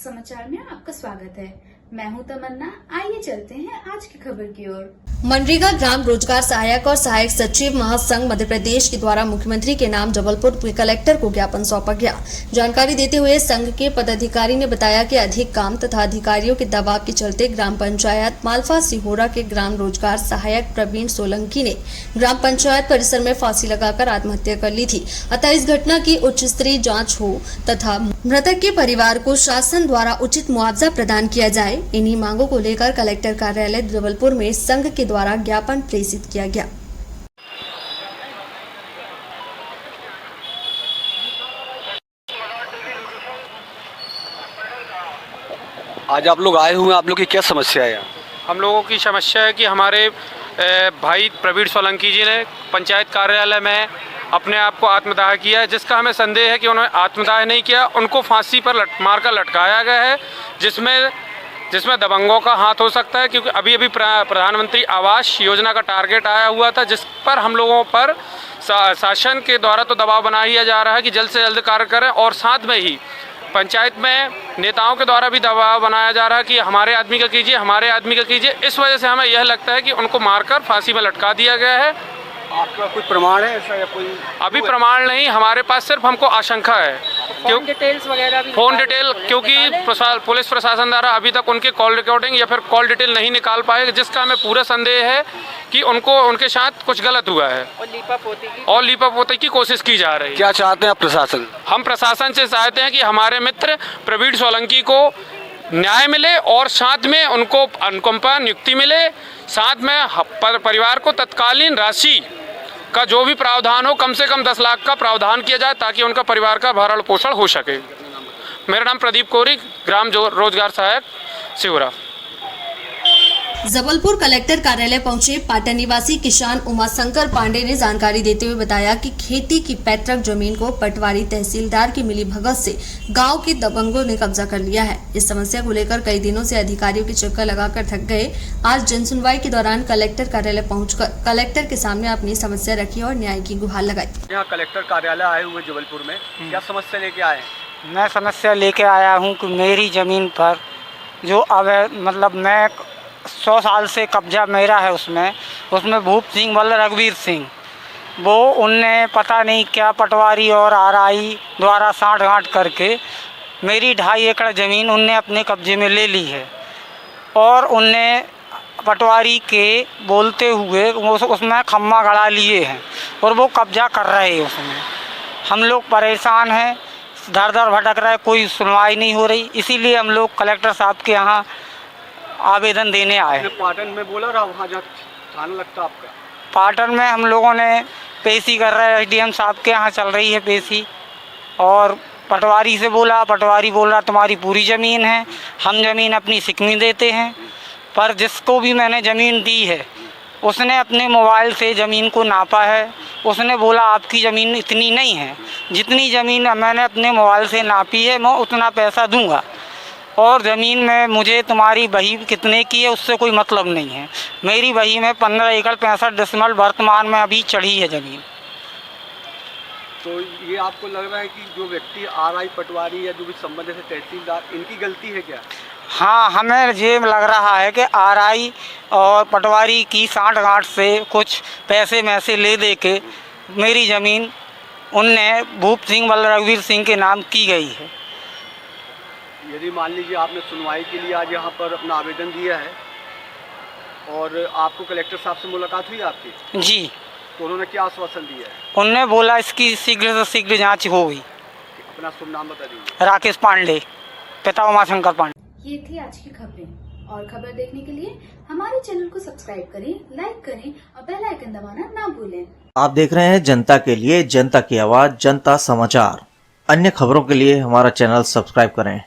समाचार में आपका स्वागत है। मैं हूं तमन्ना। आइए चलते हैं आज की खबर की ओर। मनरेगा ग्राम रोजगार सहायक और सहायक सचिव महासंघ मध्य प्रदेश के द्वारा मुख्यमंत्री के नाम जबलपुर के कलेक्टर को ज्ञापन सौंपा गया। जानकारी देते हुए संघ के पदाधिकारी ने बताया कि अधिक काम तथा अधिकारियों के दबाव के चलते ग्राम पंचायत मालफा सिहोरा के ग्राम रोजगार सहायक प्रवीण सोलंकी ने ग्राम पंचायत परिसर में फांसी लगाकर आत्महत्या कर ली थी। अतः इस घटना की उच्च स्तरीय जाँच हो तथा मृतक के परिवार को शासन द्वारा उचित मुआवजा प्रदान किया जाए। इन्हीं मांगों को लेकर कलेक्टर कार्यालय जबलपुर में संघ के द्वारा ज्ञापन प्रेषित किया गया। आज आप लोग आए हुए हैं, आप लोग की क्या समस्या है? हम लोगों की समस्या है कि हमारे भाई प्रवीण सोलंकी जी ने पंचायत कार्यालय में अपने आप को आत्मदाह किया है, जिसका हमें संदेह है कि उन्होंने आत्मदाह नहीं किया, उनको फांसी पर मारकर लटकाया गया है, जिसमें दबंगों का हाथ हो सकता है। क्योंकि अभी प्रधानमंत्री आवास योजना का टारगेट आया हुआ था, जिस पर हम लोगों पर शासन के द्वारा तो दबाव बनाया जा रहा है कि जल्द से जल्द कार्य करें, और साथ में ही पंचायत में नेताओं के द्वारा भी दबाव बनाया जा रहा है कि हमारे आदमी का कीजिए, हमारे आदमी का कीजिए। इस वजह से हमें यह लगता है कि उनको मारकर फांसी में लटका दिया गया है। आपका कोई प्रमाण है ऐसा या कोई? अभी प्रमाण नहीं, हमारे पास सिर्फ हमको आशंका है। फोन डिटेल्स वगैरह भी फोन डिटेल, क्योंकि पुलिस प्रशासन द्वारा अभी तक उनके कॉल रिकॉर्डिंग या फिर कॉल डिटेल नहीं निकाल पाए, जिसका हमें पूरा संदेह है कि उनके साथ कुछ गलत हुआ है और लीपापोती की कोशिश की जा रही है। क्या चाहते हैं आप प्रशासन? हम प्रशासन से चाहते हैं कि हमारे मित्र प्रवीण सोलंकी को न्याय मिले और साथ में उनको अनुकंपा नियुक्ति मिले, साथ में परिवार को तत्कालीन राशि का जो भी प्रावधान हो, कम से कम 10 लाख का प्रावधान किया जाए ताकि उनका परिवार का भरण पोषण हो सके। मेरा नाम प्रदीप कोरी, ग्राम रोजगार सहायक सिहोरा। जबलपुर कलेक्टर कार्यालय पहुंचे पाटन निवासी किसान उमाशंकर पांडे ने जानकारी देते हुए बताया कि खेती की पैतृक जमीन को पटवारी तहसीलदार की मिलीभगत से गांव के दबंगों ने कब्जा कर लिया है। इस समस्या को लेकर कई दिनों से अधिकारियों के चक्कर लगाकर थक गए। आज जनसुनवाई के दौरान कलेक्टर कार्यालय पहुंचकर कलेक्टर के सामने अपनी समस्या रखी और न्याय की गुहार लगाई। यहाँ कलेक्टर कार्यालय आए हुए जबलपुर में, क्या समस्या लेके आए? मैं समस्या लेके आया हूँ कि मेरी ज़मीन पर जो अब मैं 100 साल से कब्जा मेरा है, उसमें भूप सिंह वल्लभ रघुवीर सिंह, वो उनने पता नहीं क्या पटवारी और आरआई द्वारा साठ-गांठ करके मेरी 2.5 एकड़ ज़मीन उनने अपने कब्जे में ले ली है। और उनने पटवारी के बोलते हुए उसमें खम्मा गड़ा लिए हैं और वो कब्जा कर रहे हैं उसमें। हम लोग परेशान हैं, दर भटक रहे, कोई सुनवाई नहीं हो रही। इसीलिए हम लोग कलेक्टर साहब के यहाँ आवेदन देने आए। पाटन में बोला रहा, वहाँ जहाँ थाना लगता आपका? पाटन में हम लोगों ने पेशी कर रहे हैं, एसडीएम साहब के यहाँ चल रही है पेशी। और पटवारी से बोला, पटवारी बोल रहा तुम्हारी पूरी ज़मीन है, हम ज़मीन अपनी सिकनी देते हैं। पर जिसको भी मैंने ज़मीन दी है उसने अपने मोबाइल से ज़मीन को नापा है, उसने बोला आपकी ज़मीन इतनी नहीं है, जितनी ज़मीन मैंने अपने मोबाइल से नापी है मैं उतना पैसा दूँगा, और ज़मीन में मुझे तुम्हारी बही कितने की है उससे कोई मतलब नहीं है। मेरी बही में 15 एकड़ 65 डिसमल वर्तमान में अभी चढ़ी है ज़मीन। तो ये आपको लग रहा है कि जो व्यक्ति आरआई पटवारी या जो भी संबंधित है तहसीलदार, इनकी गलती है क्या? हाँ, हमें ये लग रहा है कि आरआई और पटवारी की साठ-गांठ से कुछ पैसे में से ले दे के मेरी ज़मीन उनने भूप सिंह वल्लभ रघुवीर सिंह के नाम की गई है। यदि मान लीजिए आपने सुनवाई के लिए आज यहाँ पर अपना आवेदन दिया है और आपको कलेक्टर साहब से मुलाकात हुई आपकी? जी। तो उन्होंने क्या आश्वासन दिया है? उन्होंने बोला इसकी शीघ्र से शीघ्र जांच होगी। अपना शुभ नाम बता दीजिए। राकेश पांडे, पिता उमाशंकर पांडे। ये थी आज की खबरें। और खबर देखने के लिए हमारे चैनल को सब्सक्राइब करें, लाइक करें और बेल आइकन दबाना ना भूलें। आप देख रहे हैं जनता के लिए, जनता की आवाज, जनता समाचार। अन्य खबरों के लिए हमारा चैनल सब्सक्राइब करें।